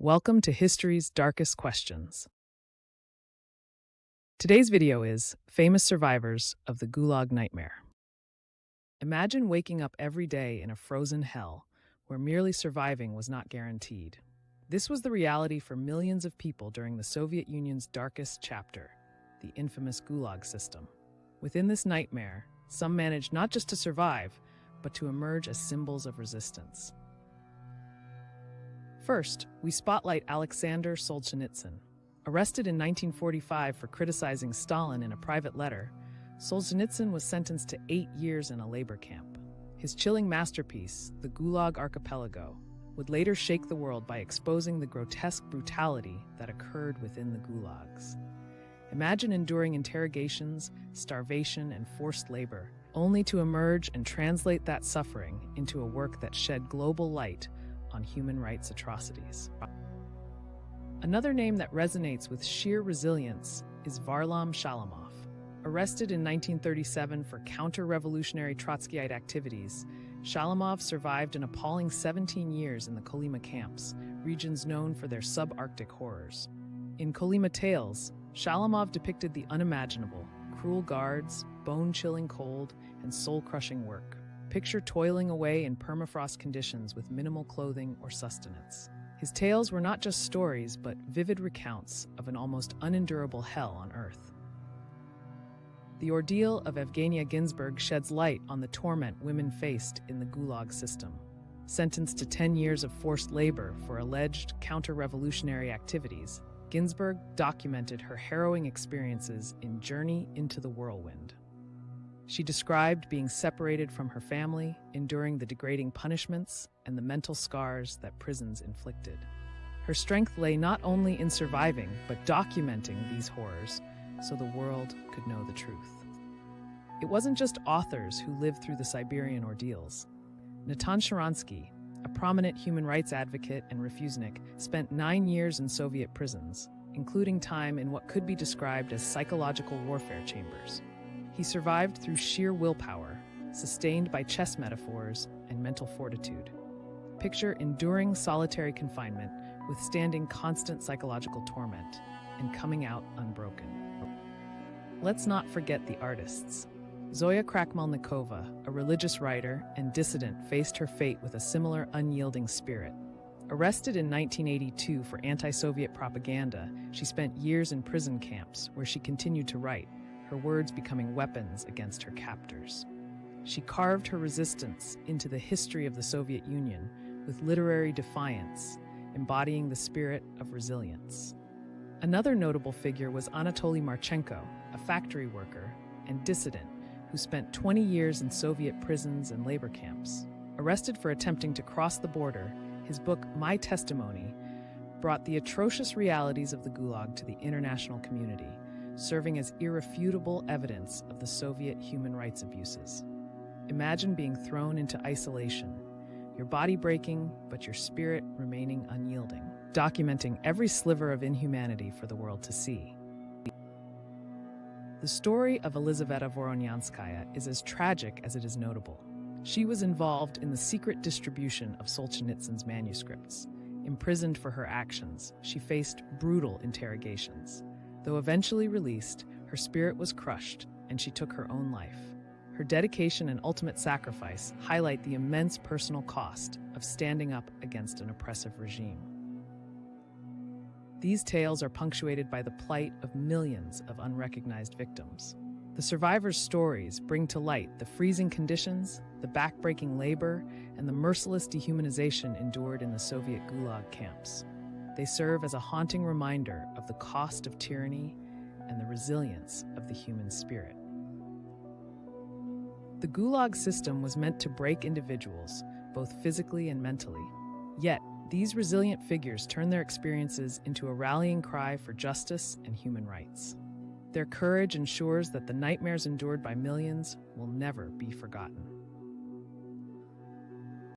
Welcome to History's Darkest Questions. Today's video is Famous Survivors of the Gulag Nightmare. Imagine waking up every day in a frozen hell where merely surviving was not guaranteed. This was the reality for millions of people during the Soviet Union's darkest chapter, the infamous Gulag system. Within this nightmare, some managed not just to survive, but to emerge as symbols of resistance. First, we spotlight Alexander Solzhenitsyn. Arrested in 1945 for criticizing Stalin in a private letter, Solzhenitsyn was sentenced to 8 years in a labor camp. His chilling masterpiece, the Gulag Archipelago, would later shake the world by exposing the grotesque brutality that occurred within the gulags. Imagine enduring interrogations, starvation, and forced labor, only to emerge and translate that suffering into a work that shed global light on human rights atrocities. Another name that resonates with sheer resilience is Varlam Shalamov. Arrested in 1937 for counter-revolutionary Trotskyite activities, Shalamov survived an appalling 17 years in the Kolyma camps, regions known for their subarctic horrors. In Kolyma Tales, Shalamov depicted the unimaginable, cruel guards, bone-chilling cold, and soul-crushing work. Picture toiling away in permafrost conditions with minimal clothing or sustenance. His tales were not just stories, but vivid recounts of an almost unendurable hell on Earth. The ordeal of Evgenia Ginsburg sheds light on the torment women faced in the Gulag system. Sentenced to 10 years of forced labor for alleged counter-revolutionary activities, Ginsburg documented her harrowing experiences in Journey into the Whirlwind. She described being separated from her family, enduring the degrading punishments and the mental scars that prisons inflicted. Her strength lay not only in surviving, but documenting these horrors so the world could know the truth. It wasn't just authors who lived through the Siberian ordeals. Natan Sharansky, a prominent human rights advocate and refusnik, spent 9 years in Soviet prisons, including time in what could be described as psychological warfare chambers. He survived through sheer willpower, sustained by chess metaphors and mental fortitude. Picture enduring solitary confinement, withstanding constant psychological torment, and coming out unbroken. Let's not forget the artists. Zoya Krakhmalnikova, a religious writer and dissident, faced her fate with a similar unyielding spirit. Arrested in 1982 for anti-Soviet propaganda, she spent years in prison camps where she continued to write, her words becoming weapons against her captors. She carved her resistance into the history of the Soviet Union with literary defiance, embodying the spirit of resilience. Another notable figure was Anatoly Marchenko, a factory worker and dissident who spent 20 years in Soviet prisons and labor camps. Arrested for attempting to cross the border, his book, My Testimony, brought the atrocious realities of the Gulag to the international community, serving as irrefutable evidence of the Soviet human rights abuses. Imagine being thrown into isolation, your body breaking, but your spirit remaining unyielding, documenting every sliver of inhumanity for the world to see. The story of Elizaveta Voronyanskaya is as tragic as it is notable. She was involved in the secret distribution of Solzhenitsyn's manuscripts. Imprisoned for her actions, she faced brutal interrogations. Though eventually released, her spirit was crushed, and she took her own life. Her dedication and ultimate sacrifice highlight the immense personal cost of standing up against an oppressive regime. These tales are punctuated by the plight of millions of unrecognized victims. The survivors' stories bring to light the freezing conditions, the backbreaking labor, and the merciless dehumanization endured in the Soviet Gulag camps. They serve as a haunting reminder of the cost of tyranny and the resilience of the human spirit. The Gulag system was meant to break individuals, both physically and mentally. Yet, these resilient figures turn their experiences into a rallying cry for justice and human rights. Their courage ensures that the nightmares endured by millions will never be forgotten.